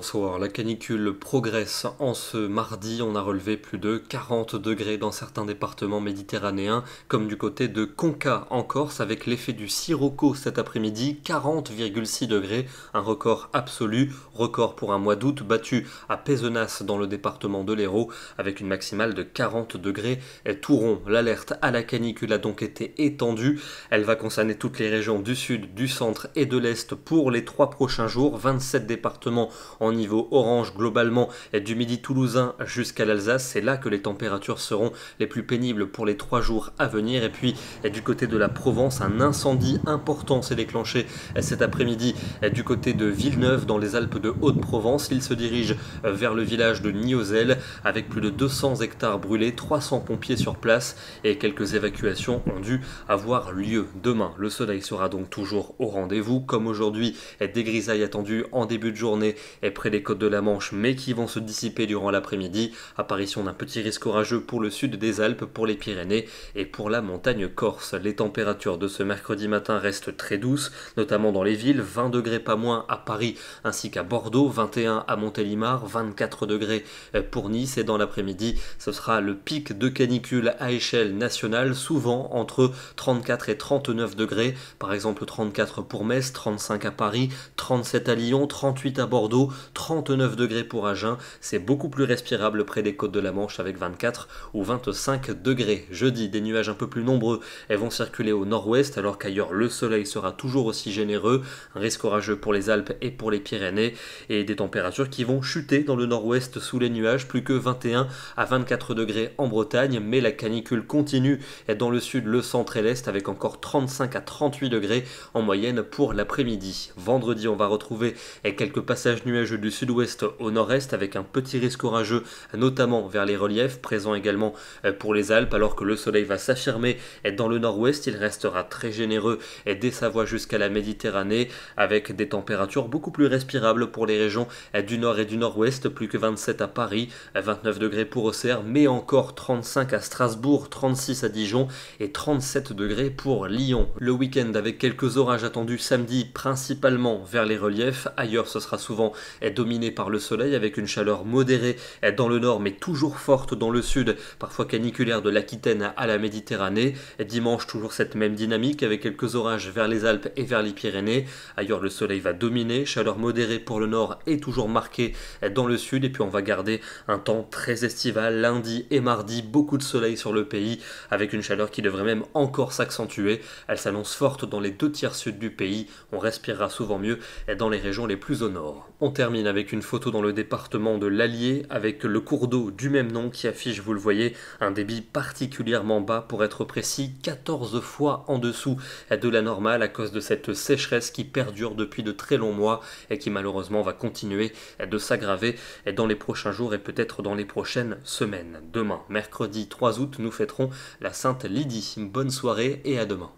bonsoir. La canicule progresse en ce mardi. On a relevé plus de 40 degrés dans certains départements méditerranéens, comme du côté de Conca en Corse, avec l'effet du sirocco cet après-midi, 40,6 degrés, un record absolu, record pour un mois d'août battu à Pézenas dans le département de l'Hérault, avec une maximale de 40 degrés tout rond. L'alerte à la canicule a donc été étendue. Elle va concerner toutes les régions du sud, du centre et de l'est pour les 3 prochains jours. 27 départements en niveau orange globalement, du midi toulousain jusqu'à l'Alsace. C'est là que les températures seront les plus pénibles pour les 3 jours à venir. Et puis du côté de la Provence, un incendie important s'est déclenché cet après-midi du côté de Villeneuve dans les Alpes de Haute-Provence. Il se dirige vers le village de Niozel avec plus de 200 hectares brûlés, 300 pompiers sur place et quelques évacuations ont dû avoir lieu. Demain, le soleil sera donc toujours au rendez-vous. Comme aujourd'hui, des grisailles attendues en début de journée et près des côtes de la Manche, mais qui vont se dissiper durant l'après-midi. Apparition d'un petit risque orageux pour le sud des Alpes, pour les Pyrénées et pour la montagne corse. Les températures de ce mercredi matin restent très douces, notamment dans les villes, 20 degrés pas moins à Paris ainsi qu'à Bordeaux, 21 à Montélimar, 24 degrés pour Nice et dans l'après-midi, ce sera le pic de canicule à échelle nationale, souvent entre 34 et 39 degrés, par exemple 34 pour Metz, 35 à Paris, 37 à Lyon, 38 à Bordeaux, 39 degrés pour Agen. C'est beaucoup plus respirable près des côtes de la Manche avec 24 ou 25 degrés. Jeudi, des nuages un peu plus nombreux vont circuler au nord-ouest alors qu'ailleurs le soleil sera toujours aussi généreux. Un risque orageux pour les Alpes et pour les Pyrénées et des températures qui vont chuter dans le nord-ouest sous les nuages, plus que 21 à 24 degrés en Bretagne, mais la canicule continue dans le sud, le centre et l'est avec encore 35 à 38 degrés en moyenne pour l'après-midi. Vendredi, on va retrouver quelques passages nuageux du sud-ouest au nord-est avec un petit risque orageux, notamment vers les reliefs, présents également pour les Alpes, alors que le soleil va s'affirmer dans le nord-ouest. Il restera très généreux des Savoies jusqu'à la Méditerranée, avec des températures beaucoup plus respirables pour les régions du nord et du nord-ouest, plus que 27 à Paris, 29 degrés pour Auxerre, mais encore 35 à Strasbourg, 36 à Dijon et 37 degrés pour Lyon. Le week-end avec quelques orages attendus samedi, principalement vers les reliefs. Ailleurs, ce sera souvent dominé par le soleil avec une chaleur modérée dans le nord mais toujours forte dans le sud, parfois caniculaire de l'Aquitaine à la Méditerranée. Dimanche, toujours cette même dynamique avec quelques orages vers les Alpes et vers les Pyrénées. Ailleurs, le soleil va dominer, chaleur modérée pour le nord et toujours marquée dans le sud. Et puis on va garder un temps très estival lundi et mardi, beaucoup de soleil sur le pays avec une chaleur qui devrait même encore s'accentuer. Elle s'annonce forte dans les 2/3 sud du pays. On respirera souvent mieux dans les régions les plus au nord. On termine avec une photo dans le département de l'Allier avec le cours d'eau du même nom qui affiche, vous le voyez, un débit particulièrement bas, pour être précis 14 fois en dessous de la normale à cause de cette sécheresse qui perdure depuis de très longs mois et qui malheureusement va continuer de s'aggraver dans les prochains jours et peut-être dans les prochaines semaines. Demain, mercredi 3 août, nous fêterons la Sainte Lydie. Bonne soirée et à demain.